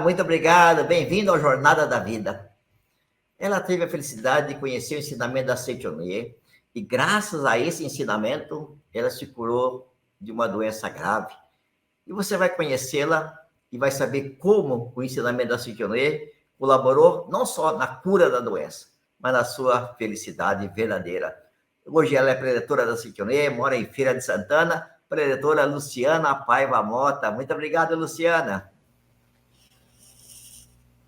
muito obrigado. Bem-vindo ao Jornada da Vida. Ela teve a felicidade de conhecer o ensinamento da Seitianoye e, graças a esse ensinamento, ela se curou de uma doença grave. E você vai conhecê-la e vai saber como o ensinamento da Seitianoye colaborou não só na cura da doença, mas na sua felicidade verdadeira. Hoje ela é preletora da Seitianoye, mora em Feira de Santana, preletora Luciana Paiva Mota. Muito obrigado, Luciana.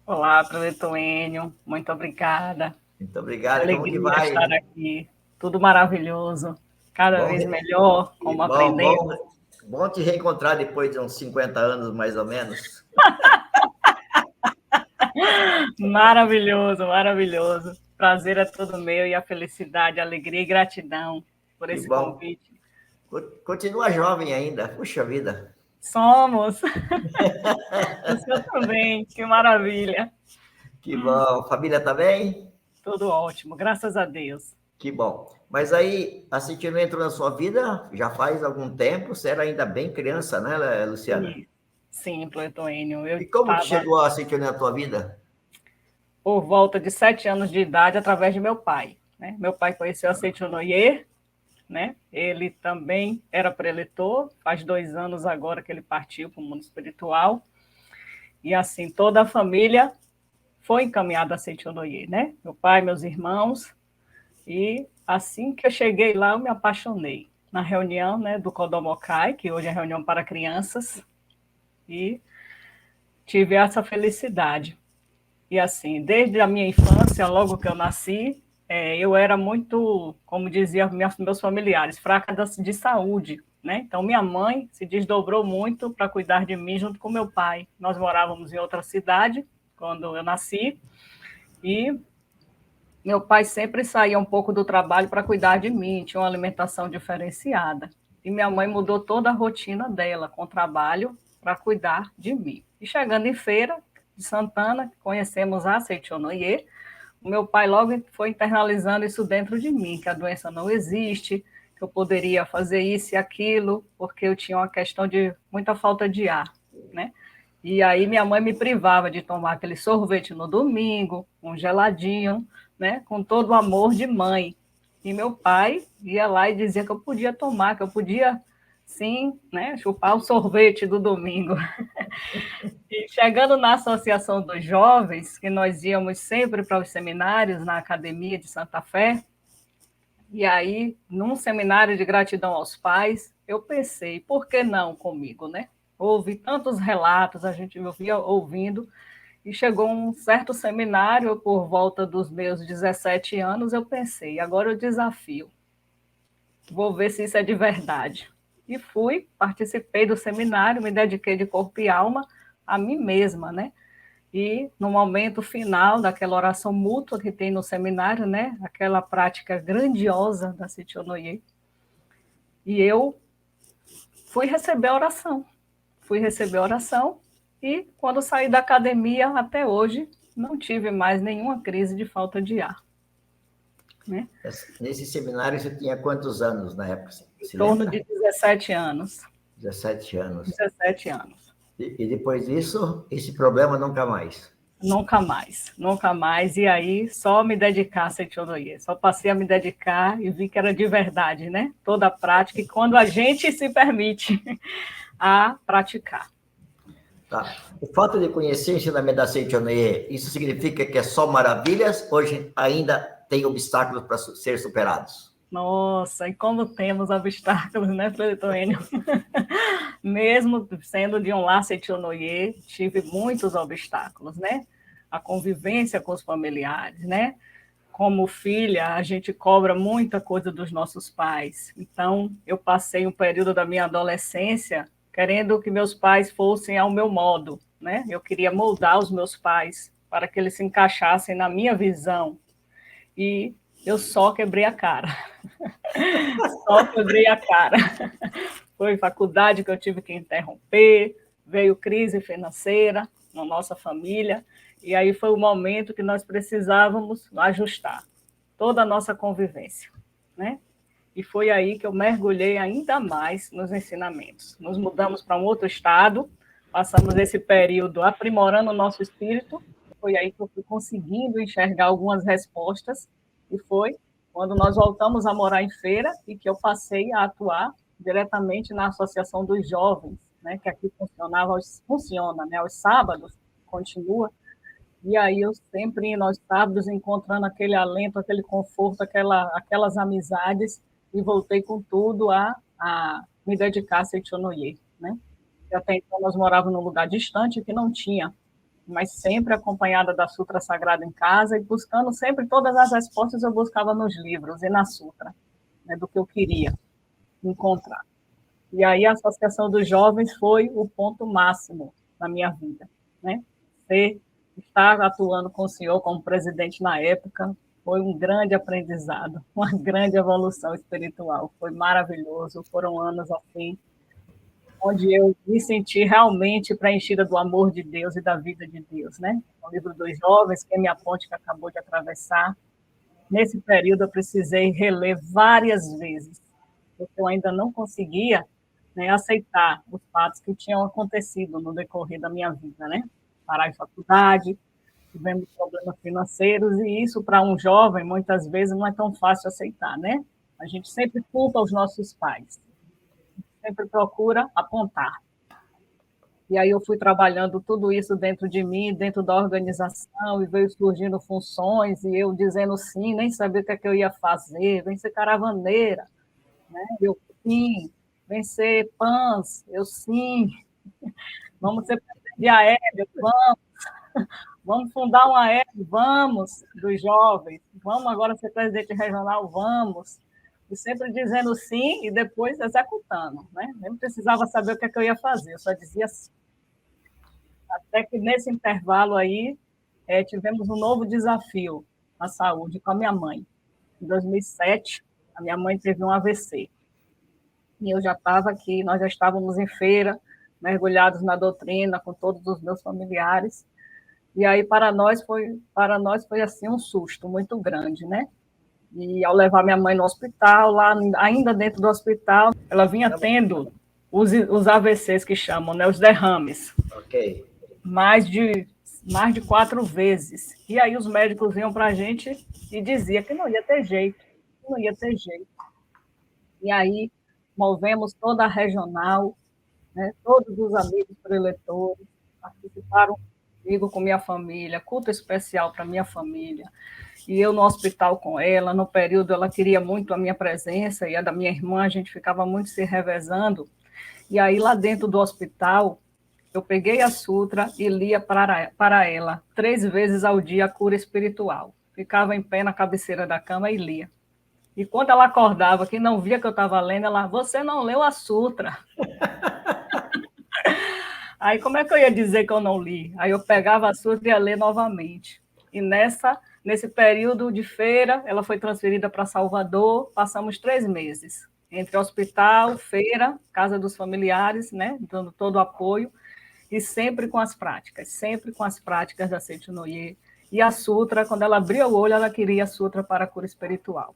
Olá, preletor Enio, muito obrigada. Muito obrigado. Alegria Como que vai? estar aqui, tudo maravilhoso, cada vez melhor, como aprendemos. Bom te reencontrar depois de uns 50 anos, mais ou menos. Maravilhoso, maravilhoso. Prazer é todo meu e a felicidade, a alegria e gratidão por esse convite. Continua jovem ainda, puxa vida. Somos. O senhor também, que maravilha. Que bom. Família tá bem? Tudo ótimo, graças a Deus. Que bom. Mas aí, a Seitianoye entrou na sua vida já faz algum tempo, você era ainda bem criança, né, Luciana? Sim, preletor Enio. E como que chegou a Seitianoye na tua vida? Por volta de 7 anos de idade, através de meu pai. Né? Meu pai conheceu a Seitianoye, né? Ele também era preletor, faz 2 anos agora que ele partiu para o mundo espiritual. E assim, toda a família foi encaminhada a Seitianoye, né? Meu pai, meus irmãos. E assim que eu cheguei lá, eu me apaixonei. Na reunião, né, do Kodomokai, que hoje é reunião para crianças, e tive essa felicidade. E assim, desde a minha infância, logo que eu nasci, eu era muito, como diziam meus familiares, fraca de saúde, né? Então, minha mãe se desdobrou muito para cuidar de mim junto com meu pai. Nós morávamos em outra cidade quando eu nasci e meu pai sempre saía um pouco do trabalho para cuidar de mim, tinha uma alimentação diferenciada. E minha mãe mudou toda a rotina dela com trabalho para cuidar de mim. E chegando em Feira de Santana, conhecemos a Seitianoye, o meu pai logo foi internalizando isso dentro de mim, que a doença não existe, que eu poderia fazer isso e aquilo, porque eu tinha uma questão de muita falta de ar, né? E aí minha mãe me privava de tomar aquele sorvete no domingo, um geladinho, né? Com todo o amor de mãe. E meu pai ia lá e dizia que eu podia tomar, que eu podia, sim, né? Chupar o sorvete do domingo. E chegando na Associação dos Jovens, que nós íamos sempre para os seminários na Academia de Santa Fé, e aí, num seminário de gratidão aos pais, eu pensei, por que não comigo, né? Houve tantos relatos, a gente via ouvindo, e chegou um certo seminário, por volta dos meus 17 anos, eu pensei, agora eu desafio, vou ver se isso é de verdade. E fui, participei do seminário, me dediquei de corpo e alma a mim mesma, né? E no momento final daquela oração mútua que tem no seminário, né? Aquela prática grandiosa da Seitianoye, e eu fui receber a oração. E quando saí da academia até hoje, não tive mais nenhuma crise de falta de ar. Né? Nesse seminário você tinha quantos anos na época? Em torno de 17 anos. 17 anos. 17 anos. E depois disso, esse problema nunca mais? Nunca mais, nunca mais. E aí, só me dedicar a Seitianoye. Só passei a me dedicar e vi que era de verdade, né? Toda a prática, e quando a gente se permite a praticar. Tá. O fato de conhecer o ensinamento da Seitianoye, isso significa que é só maravilhas? Hoje ainda tem obstáculos para ser superados? Nossa, e como temos obstáculos, né, preletor Enio? Mesmo sendo de um lar Seitianoye, tive muitos obstáculos, né? A convivência com os familiares, né? Como filha, a gente cobra muita coisa dos nossos pais. Então, eu passei um período da minha adolescência querendo que meus pais fossem ao meu modo, né? Eu queria moldar os meus pais para que eles se encaixassem na minha visão. E eu só quebrei a cara. Só quebrei a cara. Foi faculdade que eu tive que interromper, veio crise financeira na nossa família, e aí foi o momento que nós precisávamos ajustar toda a nossa convivência, né? E foi aí que eu mergulhei ainda mais nos ensinamentos. Nos mudamos para um outro estado, Passamos esse período aprimorando o nosso espírito, foi aí que eu fui conseguindo enxergar algumas respostas, e foi quando nós voltamos a morar em Feira e que eu passei a atuar diretamente na Associação dos Jovens, né, que aqui funciona, né, aos sábados, continua, e aí eu sempre, nós sábados, encontrando aquele alento, aquele conforto, aquelas amizades, e voltei com tudo a me dedicar a Seichonoye, né? E até então nós morávamos num lugar distante que não tinha, mas sempre acompanhada da Sutra Sagrada em casa e buscando sempre todas as respostas eu buscava nos livros e na Sutra, né, do que eu queria encontrar. E aí a Associação dos Jovens foi o ponto máximo na minha vida, né? Estar atuando com o senhor como presidente na época foi um grande aprendizado, uma grande evolução espiritual. Foi maravilhoso, foram anos assim, onde eu me senti realmente preenchida do amor de Deus e da vida de Deus, né? O livro dos jovens, que é minha ponte que acabou de atravessar. Nesse período eu precisei reler várias vezes, porque eu ainda não conseguia, né, aceitar os fatos que tinham acontecido no decorrer da minha vida, né? Parar em faculdade, tivemos problemas financeiros, e isso para um jovem, muitas vezes, não é tão fácil aceitar, né? A gente sempre culpa os nossos pais, sempre procura apontar. E aí eu fui trabalhando tudo isso dentro de mim, dentro da organização, e veio surgindo funções, e eu dizendo sim, nem sabia o que é que eu ia fazer, vem ser caravaneira, né? Eu sim, vem ser PANS, eu sim, vamos ser presidente de aéreo, vamos fundar uma aéreo, vamos, dos jovens, vamos agora ser presidente regional, vamos, e sempre dizendo sim e depois executando, né? Nem precisava saber o que é que eu ia fazer, eu só dizia sim. Até que nesse intervalo aí, tivemos um novo desafio na saúde com a minha mãe. Em 2007, a minha mãe teve um AVC. E eu já estava aqui, nós já estávamos em Feira, mergulhados na doutrina, com todos os meus familiares. E aí, para nós foi assim um susto muito grande, né? E ao levar minha mãe no hospital, lá ainda dentro do hospital, ela vinha tendo os AVCs que chamam, né? Os derrames. Ok. mais de 4 vezes. E aí os médicos iam para a gente e diziam que não ia ter jeito, que não ia ter jeito. E aí movemos toda a regional, né, todos os amigos preletores participaram comigo, com minha família, culto especial para minha família. E eu no hospital com ela, no período ela queria muito a minha presença e a da minha irmã, a gente ficava muito se revezando. E aí lá dentro do hospital, eu peguei a sutra e lia para ela 3 vezes ao dia a cura espiritual. Ficava em pé na cabeceira da cama e lia. E quando ela acordava, que não via que eu estava lendo, ela, você não leu a sutra. Aí como é que eu ia dizer que eu não li? Aí eu pegava a sutra e ia ler novamente. E nesse período de feira, ela foi transferida para Salvador, passamos 3 meses. Entre hospital, feira, casa dos familiares, né, dando todo o apoio, e sempre com as práticas da Seichonoye. E a sutra, quando ela abriu o olho, ela queria a sutra para a cura espiritual.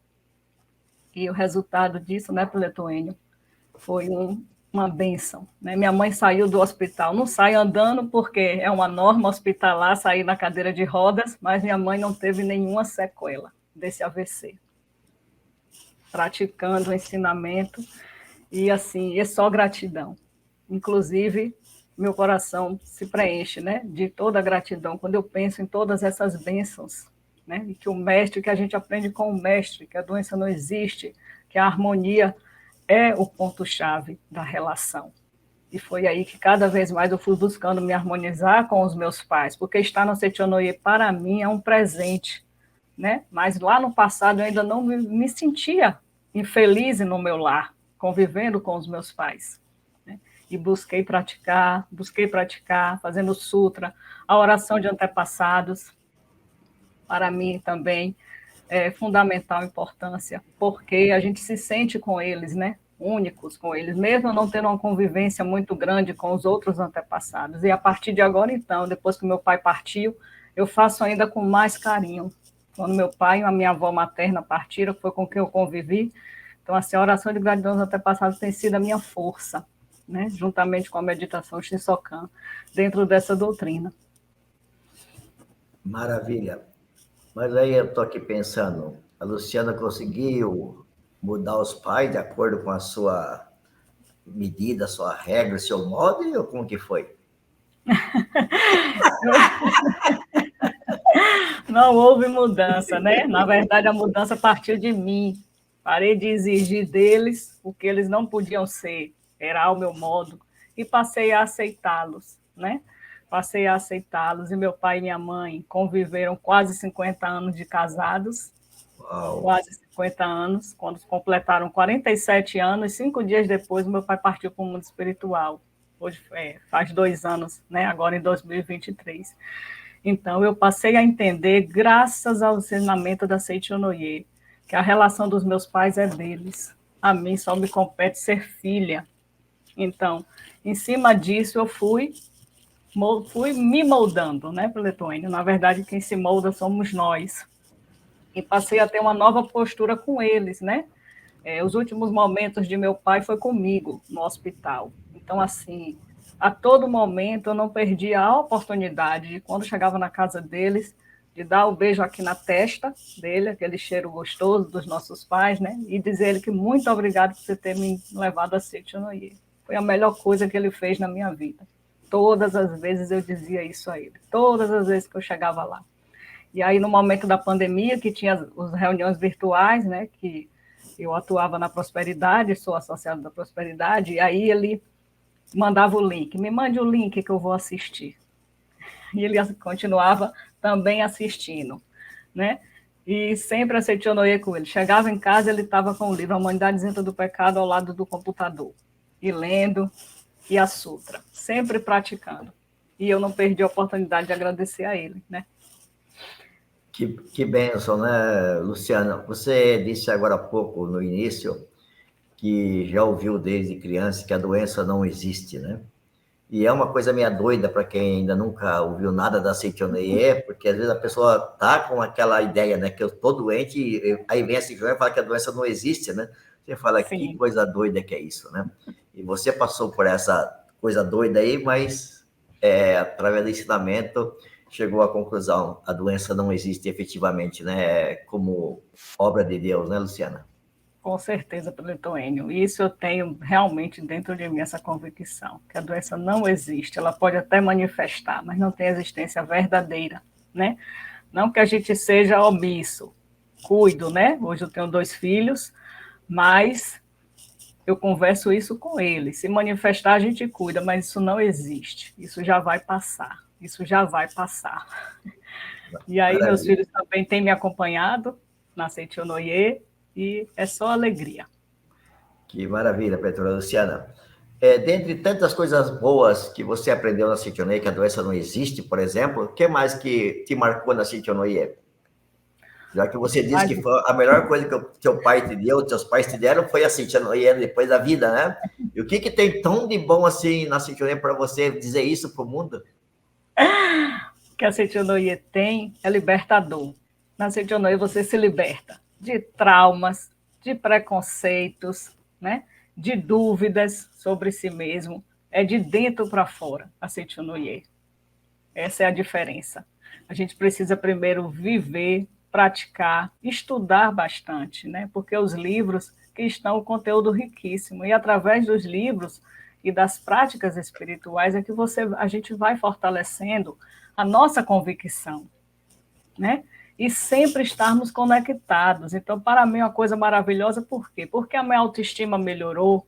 E o resultado disso, né, Pileto Enio, foi uma bênção. Né? Minha mãe saiu do hospital, não sai andando porque é uma norma hospitalar sair na cadeira de rodas, mas minha mãe não teve nenhuma sequela desse AVC. Praticando o ensinamento e assim, é só gratidão. Inclusive, meu coração se preenche, né, de toda a gratidão quando eu penso em todas essas bênçãos, né, e que o mestre, que a gente aprende com o mestre, que a doença não existe, que a harmonia é o ponto-chave da relação. E foi aí que cada vez mais eu fui buscando me harmonizar com os meus pais, porque estar no Seichonoye para mim é um presente, né? Mas lá no passado eu ainda não me sentia infeliz no meu lar, convivendo com os meus pais. Né? E busquei praticar, fazendo sutra, a oração de antepassados, para mim também é fundamental importância, porque a gente se sente com eles, né? Únicos com eles, mesmo não tendo uma convivência muito grande com os outros antepassados. E a partir de agora, então, depois que meu pai partiu, eu faço ainda com mais carinho. Quando meu pai e a minha avó materna partiram, foi com quem eu convivi. Então, assim, a oração de gratidão aos antepassados tem sido a minha força, né, juntamente com a meditação Shinsokan, dentro dessa doutrina. Maravilha. Mas aí eu estou aqui pensando, a Luciana conseguiu mudar os pais de acordo com a sua medida, sua regra, seu modo, ou como que foi? Não houve mudança, né? Na verdade, a mudança partiu de mim. Parei de exigir deles o que eles não podiam ser, era ao meu modo, e passei a aceitá-los, né? Passei a aceitá-los, e meu pai e minha mãe conviveram quase 50 anos de casados, Uau. quase 50 anos, quando completaram 47 anos, 5 dias depois, meu pai partiu para o mundo espiritual. Hoje faz 2 anos, né? Agora em 2023. Então, eu passei a entender, graças ao ensinamento da Seiichi Onoye, que a relação dos meus pais é deles. A mim só me compete ser filha. Então, em cima disso, eu fui me moldando, né, Peletônio? Na verdade, quem se molda somos nós. E passei a ter uma nova postura com eles, né? Os últimos momentos de meu pai foi comigo, no hospital. Então, assim, a todo momento eu não perdia a oportunidade de, quando chegava na casa deles, de dar o beijo aqui na testa dele, aquele cheiro gostoso dos nossos pais, né? E dizer ele que muito obrigado por você ter me levado a Seiichi Onoye. Foi a melhor coisa que ele fez na minha vida. Todas as vezes eu dizia isso a ele, todas as vezes que eu chegava lá. E aí, no momento da pandemia, que tinha as reuniões virtuais, né, que eu atuava na Prosperidade, sou associado da Prosperidade, e aí ele mandava o link, me mande o link que eu vou assistir. E ele continuava também assistindo, né? E sempre a Seiichi Onoye com ele. Chegava em casa, ele estava com o livro A Humanidade Isenta do Pecado ao lado do computador, e lendo, e a Sutra, sempre praticando. E eu não perdi a oportunidade de agradecer a ele, né? Que bênção, né, Luciana? Você disse agora há pouco, no início, que já ouviu desde criança que a doença não existe, né? E é uma coisa meio doida para quem ainda nunca ouviu nada da Seiichi Onoye, porque às vezes a pessoa tá com aquela ideia, né, que eu tô doente, e aí vem a Seiichi Onoye e fala que a doença não existe, né? Você fala, Sim. que coisa doida que é isso, né? E você passou por essa coisa doida aí, mas através do ensinamento chegou à conclusão, a doença não existe efetivamente, né? Como obra de Deus, né, Luciana? Com certeza, Pelito Enio. Isso eu tenho realmente dentro de mim, essa convicção, que a doença não existe. Ela pode até manifestar, mas não tem existência verdadeira, né? Não que a gente seja omisso. Cuido, né? Hoje eu tenho 2 filhos, mas eu converso isso com eles. Se manifestar, a gente cuida, mas isso não existe. Isso já vai passar. Isso já vai passar. E aí, Maravilha. meus filhos também têm me acompanhado na Seiichi Onoye, e é só alegria. Que maravilha, Petrona. Luciana, dentre tantas coisas boas que você aprendeu na Seiichi Onoye, que a doença não existe, por exemplo, o que mais que te marcou na Seiichi Onoye? Já que você disse que foi a melhor coisa que o teu pai te deu, teus pais te deram, foi a Seiichi Onoye depois da vida, né? E o que tem tão de bom assim na Seiichi Onoye para você dizer isso para o mundo? O que a Seiichi Onoye tem é libertador. Na Seiichi Onoye você se liberta de traumas, de preconceitos, né? De dúvidas sobre si mesmo. É de dentro para fora a Seiichi Onoye. Essa é a diferença. A gente precisa primeiro viver, praticar, estudar bastante, né? Porque os livros que estão o conteúdo riquíssimo, e através dos livros e das práticas espirituais é que a gente vai fortalecendo a nossa convicção, né? E sempre estarmos conectados. Então, para mim, é uma coisa maravilhosa, por quê? Porque a minha autoestima melhorou,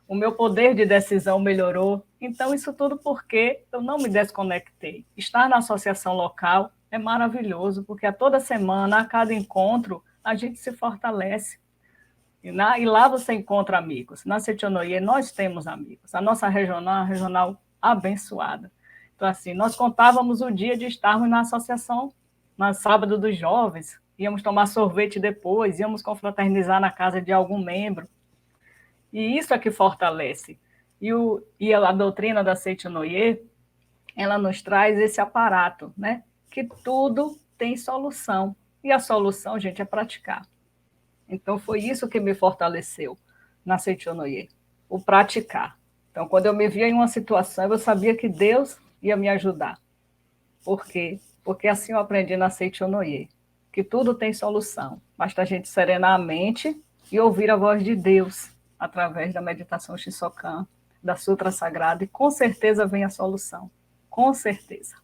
o meu poder de decisão melhorou. Então, isso tudo porque eu não me desconectei. Estar na associação local é maravilhoso, porque a toda semana, a cada encontro, a gente se fortalece. E lá você encontra amigos. Na Seiichi Onoye nós temos amigos. A nossa regional é uma regional abençoada. Então, assim, nós contávamos o dia de estarmos na associação, no sábado dos jovens, íamos tomar sorvete depois, íamos confraternizar na casa de algum membro. E isso é que fortalece. E a doutrina da Seiichi Onoye, ela nos traz esse aparato, né? Que tudo tem solução. E a solução, gente, é praticar. Então, foi isso que me fortaleceu na Seiichi Onoye. o praticar. Então, quando eu me via em uma situação, eu sabia que Deus ia me ajudar. Por quê? Porque assim eu aprendi na Seichonoye, que tudo tem solução. Basta a gente serenar a mente e ouvir a voz de Deus através da meditação Shisokan, da Sutra Sagrada, e com certeza vem a solução. Com certeza.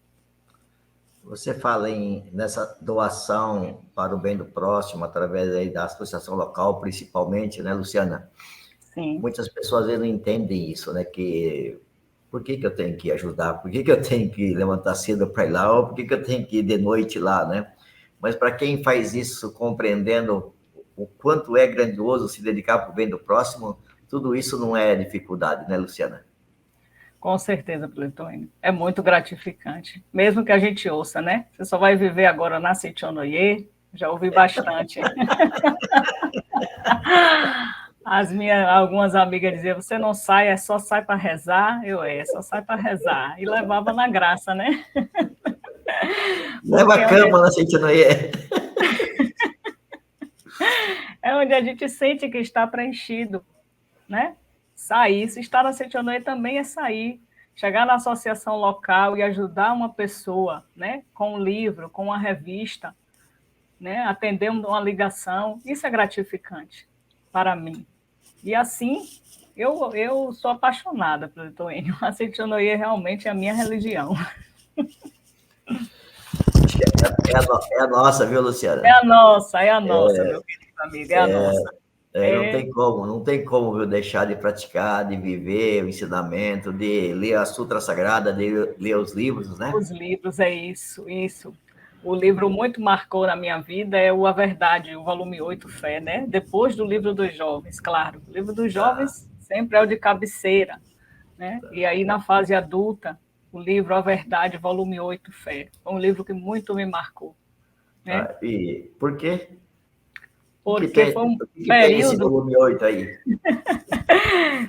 Você fala nessa doação para o bem do próximo, através aí da associação local, principalmente, né, Luciana? Sim. Muitas pessoas às vezes não entendem isso, né? Que por que eu tenho que ajudar? Por que eu tenho que levantar cedo para ir lá? Ou por que eu tenho que ir de noite lá, né? Mas para quem faz isso compreendendo o quanto é grandioso se dedicar para o bem do próximo, tudo isso não é dificuldade, né, Luciana? Com certeza, Plutônio. É muito gratificante. Mesmo que a gente ouça, né? Você só vai viver agora na Seichonoye. Já ouvi bastante. Algumas amigas diziam, você não sai, só sai para rezar. Só sai para rezar. E levava na graça, né? Leva a cama na Seichonoye. É onde a gente sente que está preenchido, né? Sair, se estar na Seichonoye também é sair, chegar na associação local e ajudar uma pessoa, né? Com um livro, com uma revista, né? Atender uma ligação, isso é gratificante para mim. E assim, eu sou apaixonada pelo Itoênio. A Seichonoye realmente é a minha religião. É a nossa, viu, Luciana? É a nossa, meu querido amigo, é a nossa. Não tem como viu, deixar de praticar, de viver o ensinamento, de ler a Sutra Sagrada, de ler os livros, né? Os livros, é isso, isso. O livro muito marcou na minha vida é o A Verdade, o volume 8, Fé, né? Depois do livro dos jovens, claro. O livro dos jovens sempre é o de cabeceira, né? E aí, na fase adulta, o livro A Verdade, volume 8, Fé. Foi um livro que muito me marcou. Né? E por quê? Porque foi um tem esse volume 8 aí?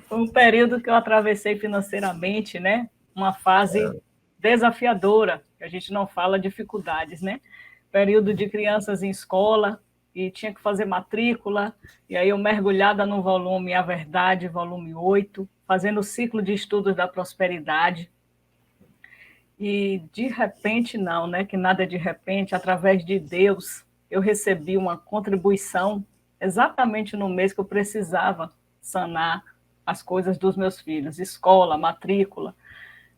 Foi um período que eu atravessei financeiramente, né? Uma fase desafiadora, que a gente não fala dificuldades, né? Período de crianças em escola, e tinha que fazer matrícula, e aí eu mergulhada no volume A Verdade, volume 8, fazendo o ciclo de estudos da prosperidade. E de repente não, né? Que nada de repente, através de Deus, eu recebi uma contribuição exatamente no mês que eu precisava sanar as coisas dos meus filhos, escola, matrícula.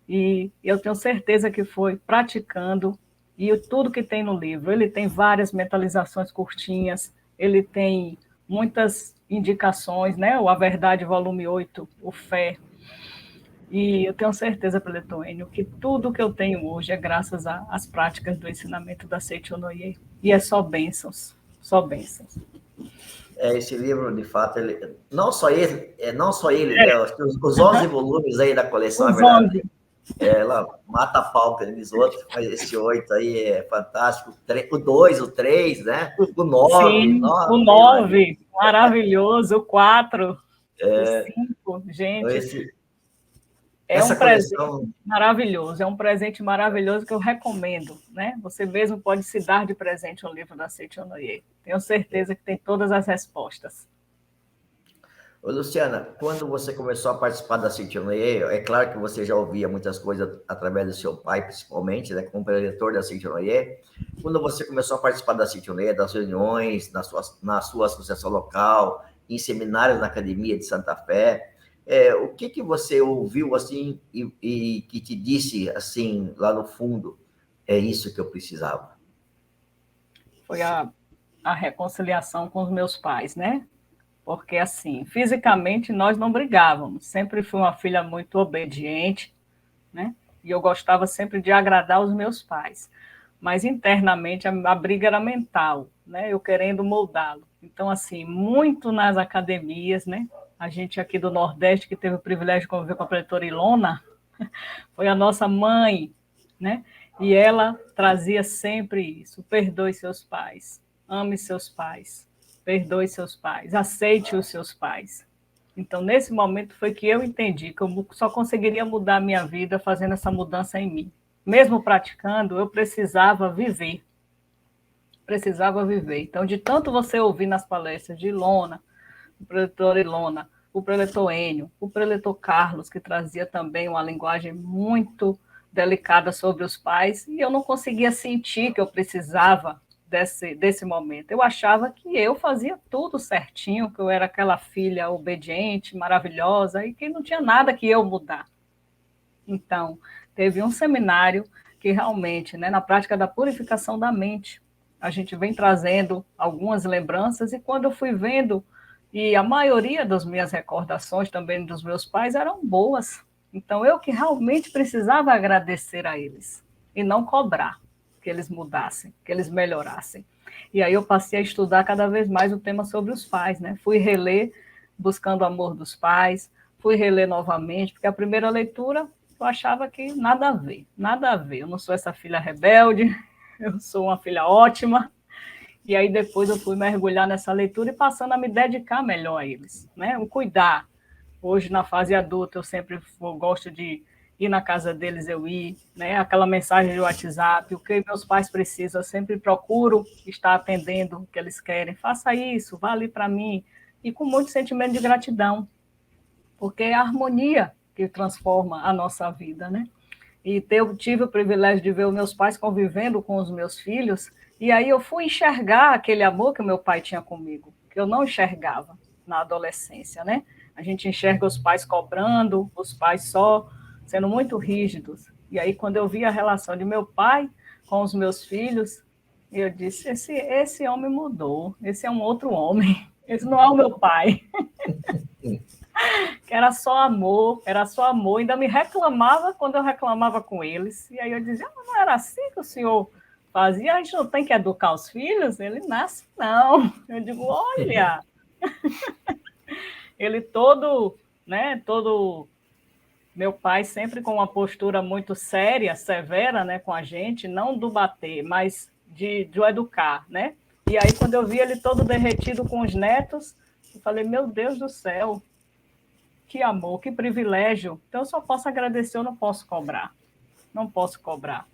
E eu tenho certeza que foi praticando, e tudo que tem no livro. Ele tem várias mentalizações curtinhas, ele tem muitas indicações, né? O A Verdade, volume 8, o Fé. E eu tenho certeza, Peletoênio, que tudo que eu tenho hoje é graças às práticas do ensinamento da Seichonoye. E é só bênçãos, só bênçãos. Esse livro, de fato, não só ele, né? Os 11 volumes aí da coleção, os a verdade. 11. Ela mata a pau pelos outros, mas esse 8 aí é fantástico. O 2, o 3, né? O 9. Sim, o 9, maravilhoso. O 4, o 5, gente. É um presente maravilhoso, é um presente maravilhoso que eu recomendo, né? Você mesmo pode se dar de presente um livro da Seichonoye. Tenho certeza que tem todas as respostas. Ô, Luciana, quando você começou a participar da Seichonoye, é claro que você já ouvia muitas coisas através do seu pai, principalmente, né, como preletor da Seichonoye. Quando você começou a participar da Seichonoye, das reuniões, na sua associação local, em seminários na Academia de Santa Fé, o que você ouviu assim e que te disse assim lá no fundo, é isso que eu precisava? Foi a reconciliação com os meus pais, né? Porque, assim, fisicamente nós não brigávamos. Sempre fui uma filha muito obediente, né? E eu gostava sempre de agradar os meus pais. Mas internamente a briga era mental, né? Eu querendo moldá-lo. Então, assim, muito nas academias, né? A gente aqui do Nordeste, que teve o privilégio de conviver com a preletora Ilona, foi a nossa mãe, né? E ela trazia sempre isso: perdoe seus pais, ame seus pais, perdoe seus pais, aceite os seus pais. Então, nesse momento foi que eu entendi que eu só conseguiria mudar a minha vida fazendo essa mudança em mim. Mesmo praticando, eu precisava viver. Precisava viver. Então, de tanto você ouvir nas palestras de Ilona, do professor Ilona, o preletor Enio, o preletor Carlos, que trazia também uma linguagem muito delicada sobre os pais, e eu não conseguia sentir que eu precisava desse momento. Eu achava que eu fazia tudo certinho, que eu era aquela filha obediente, maravilhosa, e que não tinha nada que eu mudar. Então, teve um seminário que realmente, né, na prática da purificação da mente, a gente vem trazendo algumas lembranças, e quando eu fui vendo, e a maioria das minhas recordações também dos meus pais eram boas, então eu que realmente precisava agradecer a eles, e não cobrar que eles mudassem, que eles melhorassem. E aí eu passei a estudar cada vez mais o tema sobre os pais, né? Fui reler Buscando o Amor dos Pais, fui reler novamente, porque a primeira leitura eu achava que nada a ver, nada a ver. Eu não sou essa filha rebelde, eu sou uma filha ótima. E aí depois eu fui mergulhar nessa leitura e passando a me dedicar melhor a eles, né? O cuidar. Hoje, na fase adulta, eu sempre gosto de ir na casa deles, eu ir, né? Aquela mensagem de WhatsApp, o que meus pais precisam, eu sempre procuro estar atendendo o que eles querem. Faça isso, vá ali para mim. E com muito sentimento de gratidão, porque é a harmonia que transforma a nossa vida, né? E tive o privilégio de ver os meus pais convivendo com os meus filhos, e aí eu fui enxergar aquele amor que o meu pai tinha comigo, que eu não enxergava na adolescência, né? A gente enxerga os pais cobrando, os pais só sendo muito rígidos. E aí, quando eu vi a relação de meu pai com os meus filhos, eu disse, esse homem mudou, esse é um outro homem, esse não é o meu pai. Que era só amor, ainda me reclamava quando eu reclamava com eles, e aí eu dizia, não era assim que o senhor fazia, a gente não tem que educar os filhos? Ele nasce, não. Eu digo, olha, ele todo, né, todo, meu pai sempre com uma postura muito séria, severa, né, com a gente, não do bater, mas de educar, né, e aí quando eu vi ele todo derretido com os netos, eu falei, meu Deus do céu, que amor, que privilégio. Então, eu só posso agradecer, eu não posso cobrar. Não posso cobrar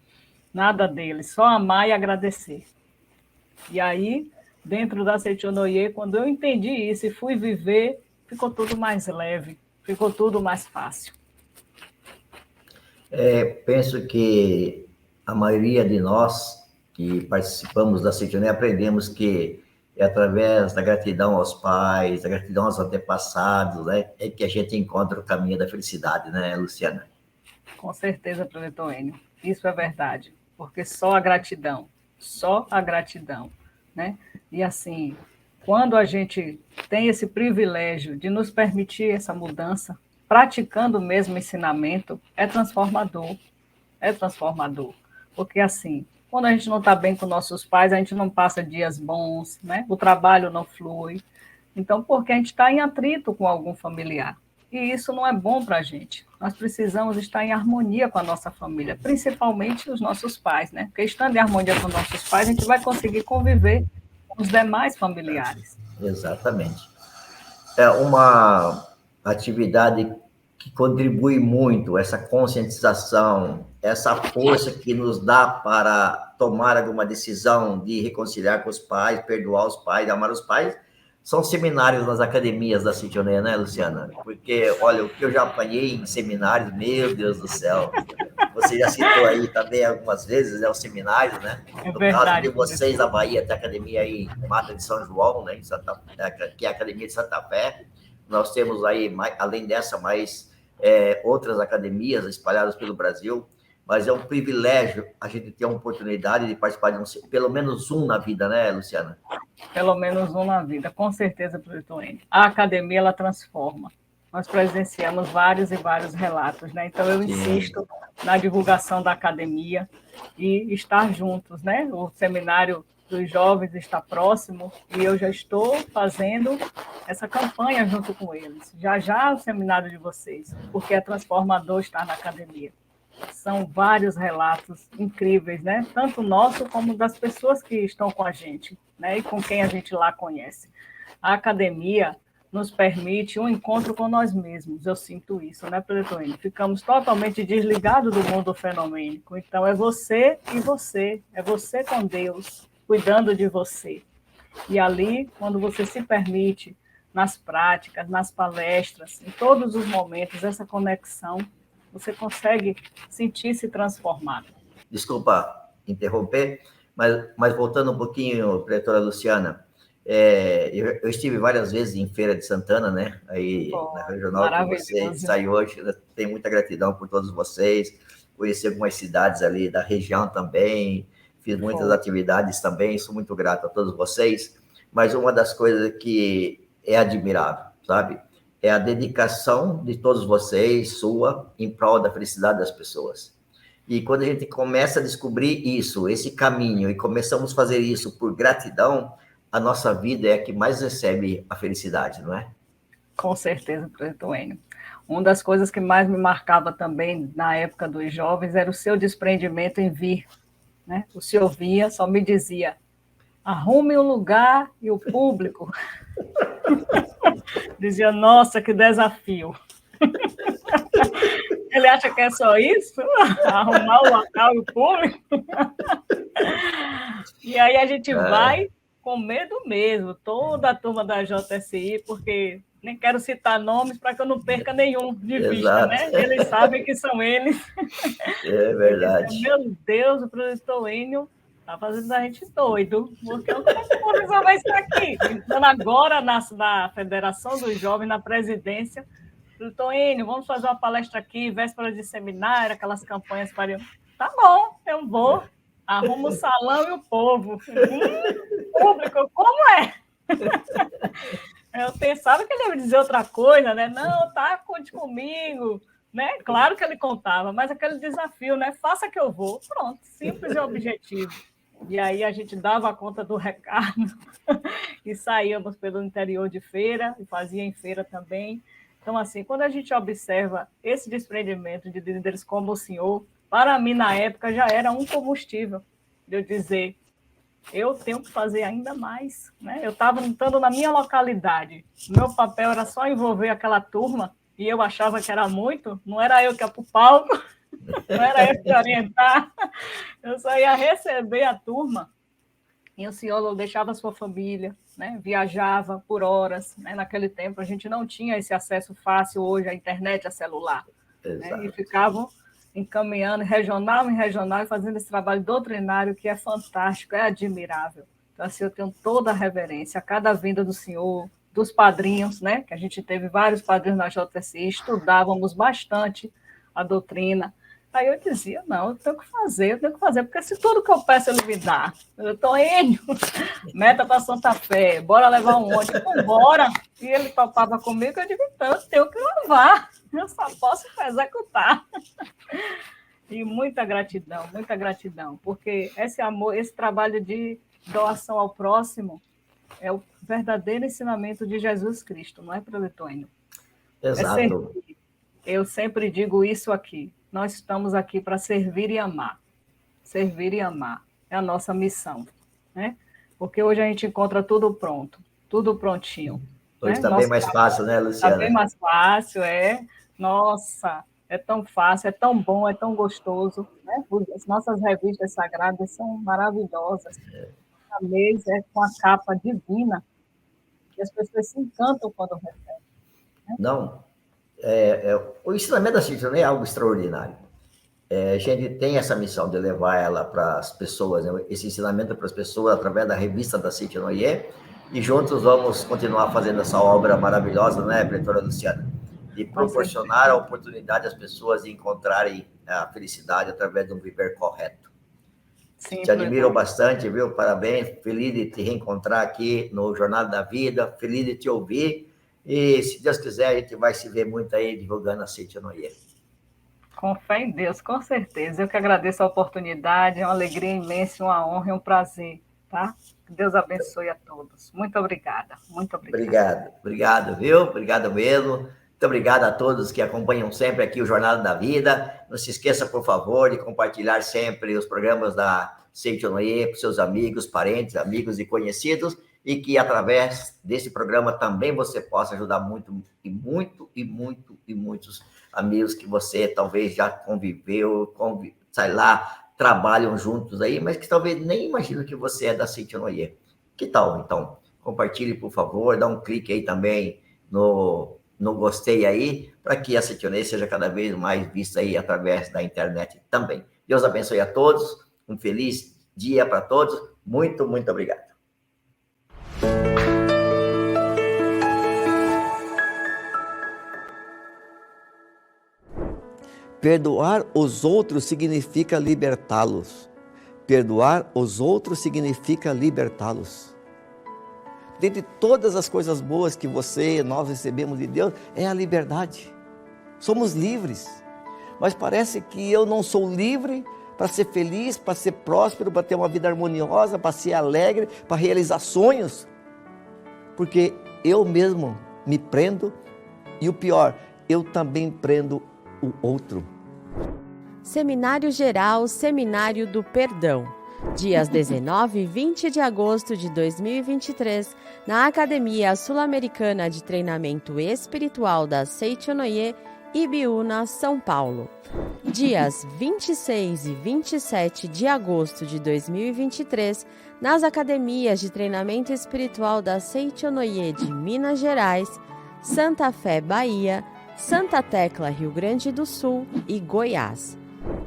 nada deles, só amar e agradecer. E aí, dentro da Seichonoye, quando eu entendi isso e fui viver, ficou tudo mais leve, ficou tudo mais fácil. Penso que a maioria de nós que participamos da Seichonoye aprendemos que é através da gratidão aos pais, da gratidão aos antepassados, né, é que a gente encontra o caminho da felicidade, né, Luciana? Com certeza, professor Enio. Isso é verdade, porque só a gratidão, né? E assim, quando a gente tem esse privilégio de nos permitir essa mudança, praticando o mesmo ensinamento, é transformador, porque assim, quando a gente não está bem com nossos pais, a gente não passa dias bons, né? O trabalho não flui. Então, porque a gente está em atrito com algum familiar. E isso não é bom para a gente. Nós precisamos estar em harmonia com a nossa família, principalmente os nossos pais, né? Porque estando em harmonia com nossos pais, a gente vai conseguir conviver com os demais familiares. Exatamente. É uma atividade que contribui muito, essa conscientização, essa força que nos dá para tomar alguma decisão de reconciliar com os pais, perdoar os pais, amar os pais, são seminários nas academias da Seichonoye, né, Luciana? Porque, olha, o que eu já apanhei em seminários, meu Deus do céu. Você já citou aí também algumas vezes, né, os seminários, né? É No caso de verdade. vocês, a Bahia tem a academia aí, Mata de São João, né, que é a Academia de Santa Fé. Nós temos aí, além dessa, mais outras academias espalhadas pelo Brasil, mas é um privilégio a gente ter a oportunidade de participar de pelo menos um na vida, né, Luciana? Pelo menos um na vida, com certeza, professor Enio. A academia, ela transforma. Nós presenciamos vários e vários relatos, né? Então, eu insisto na divulgação da academia e estar juntos, né? O seminário dos jovens está próximo e eu já estou fazendo essa campanha junto com eles. Já já o seminário de vocês, porque é transformador estar na academia. São vários relatos incríveis, né? Tanto nosso como das pessoas que estão com a gente, né? E com quem a gente lá conhece. A academia nos permite um encontro com nós mesmos, eu sinto isso, né, professor Enio? Ficamos totalmente desligados do mundo fenomênico. Então, é você e você, é você com Deus, cuidando de você. E ali, quando você se permite nas práticas, nas palestras, em todos os momentos, essa conexão, você consegue sentir-se transformado. Desculpa interromper, mas voltando um pouquinho, preletora Luciana, eu estive várias vezes em Feira de Santana, né? Aí na regional que você saiu hoje, tenho muita gratidão por todos vocês, conheci algumas cidades ali da região também, fiz muitas atividades também, sou muito grato a todos vocês, mas uma das coisas que é admirável, sabe? É a dedicação de todos vocês, sua, em prol da felicidade das pessoas. E quando a gente começa a descobrir isso, esse caminho, e começamos a fazer isso por gratidão, a nossa vida é a que mais recebe a felicidade, não é? Com certeza, professor Enio. Uma das coisas que mais me marcava também na época dos jovens era o seu desprendimento em vir. Né? O senhor via, só me dizia, arrume um lugar e o público. Dizia, nossa, que desafio. Ele acha que é só isso? Arrumar o local e o público? E aí a gente vai com medo mesmo, toda a turma da JSI, porque nem quero citar nomes para que eu não perca nenhum de vista, né? Eles sabem que são eles. É verdade. Meu Deus, o professor Enio está fazendo a gente doido, porque eu não vou resolver isso aqui. Então, agora, na Federação dos Jovens, na presidência, professor Enio, vamos fazer uma palestra aqui, véspera de seminário, aquelas campanhas para... Tá bom, eu vou. Arrumo o salão e o povo. Público, como é? Eu pensava que ele ia dizer outra coisa, né? Não, tá, conte comigo. Né? Claro que ele contava, mas aquele desafio, né? Faça que eu vou. Pronto, simples e objetivo. E aí a gente dava conta do recado e saíamos pelo interior de feira, e fazia em feira também. Então, assim, quando a gente observa esse desprendimento de líderes como o senhor, para mim, na época, já era um combustível de eu dizer, eu tenho que fazer ainda mais. Né? Eu estava estando na minha localidade, meu papel era só envolver aquela turma, e eu achava que era muito, não era eu que ia para o palco, não era eu que ia orientar, eu só ia receber a turma, e o senhor deixava a sua família, né? Viajava por horas, né? Naquele tempo a gente não tinha esse acesso fácil hoje à internet, a celular, né? E ficavam encaminhando regional em regional e fazendo esse trabalho doutrinário que é fantástico, é admirável. Então, assim, eu tenho toda a reverência a cada vinda do senhor, dos padrinhos, né? Que a gente teve vários padrinhos na JSI, estudávamos bastante a doutrina. Aí eu dizia, não, eu tenho que fazer, porque se tudo que eu peço ele me dá, eu estou indo, meta para Santa Fé, bora levar um ônibus, então bora. E ele topava comigo, eu digo, então, eu tenho que levar, eu só posso executar. E muita gratidão, porque esse amor, esse trabalho de doação ao próximo é o verdadeiro ensinamento de Jesus Cristo, não é, professor Enio? Exato. Eu sempre digo isso aqui. Nós estamos aqui para servir e amar. Servir e amar é a nossa missão, né? Porque hoje a gente encontra tudo pronto, tudo prontinho. Hoje está bem mais fácil, né, Luciana? Está bem mais fácil, é. Nossa, é tão fácil, é tão bom, é tão gostoso. Né? As nossas revistas sagradas são maravilhosas. A mês é com a capa divina e as pessoas se encantam quando recebem. Né? Não, o ensinamento da Cíntia é algo extraordinário. A gente tem essa missão de levar ela para as pessoas, né? Esse ensinamento para as pessoas através da revista da Cíntia Noyer, e juntos vamos continuar fazendo essa obra maravilhosa, né, preletora Luciana? De proporcionar a oportunidade às pessoas de encontrarem a felicidade através de um viver correto. Sim, te admiro bastante, viu? Parabéns, feliz de te reencontrar aqui no Jornada da Vida, feliz de te ouvir, e se Deus quiser, a gente vai se ver muito aí divulgando a Cíntia Noyer. Com fé em Deus, com certeza. Eu que agradeço a oportunidade, é uma alegria imensa, uma honra e um prazer, tá? Que Deus abençoe a todos. Muito obrigada, muito obrigada. Obrigado, viu? Obrigado mesmo. Muito obrigado a todos que acompanham sempre aqui o Jornada da Vida. Não se esqueça, por favor, de compartilhar sempre os programas da Cíntia Noyer para seus amigos, parentes, amigos e conhecidos, e que através desse programa também você possa ajudar muitos amigos que você talvez já conviveu, sei lá, trabalham juntos aí, mas que talvez nem imaginam que você é da Cíntia Noyer. Que tal, então, compartilhe, por favor, dá um clique aí também no gostei aí, para que a Setionê seja cada vez mais vista aí através da internet também. Deus abençoe a todos, um feliz dia para todos, muito, muito obrigado. Perdoar os outros significa libertá-los. Perdoar os outros significa libertá-los. Dentre todas as coisas boas que nós recebemos de Deus, é a liberdade. Somos livres. Mas parece que eu não sou livre para ser feliz, para ser próspero, para ter uma vida harmoniosa, para ser alegre, para realizar sonhos. Porque eu mesmo me prendo e o pior, eu também prendo o outro. Seminário Geral, Seminário do Perdão. Dias 19 e 20 de agosto de 2023, na Academia Sul-Americana de Treinamento Espiritual da Seichonoye, Ibiúna, São Paulo. Dias 26 e 27 de agosto de 2023, nas Academias de Treinamento Espiritual da Seichonoye de Minas Gerais, Santa Fé, Bahia, Santa Tecla, Rio Grande do Sul e Goiás.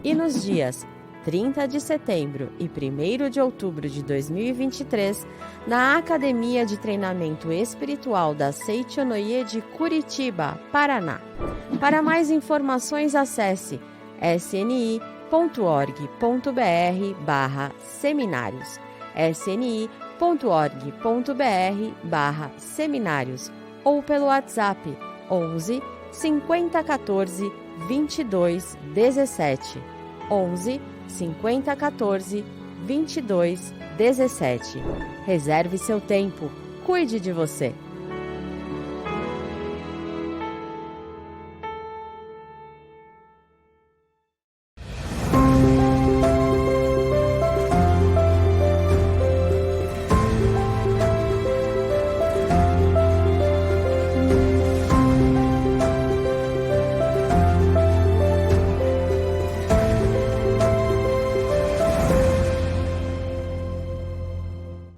E nos dias 30 de setembro e 1º de outubro de 2023, na Academia de Treinamento Espiritual da Seichonoye de Curitiba, Paraná. Para mais informações, acesse sni.org.br/seminários, sni.org.br/seminários ou pelo WhatsApp 11 5014 22 17, 11 5014 22 17. Reserve seu tempo, cuide de você.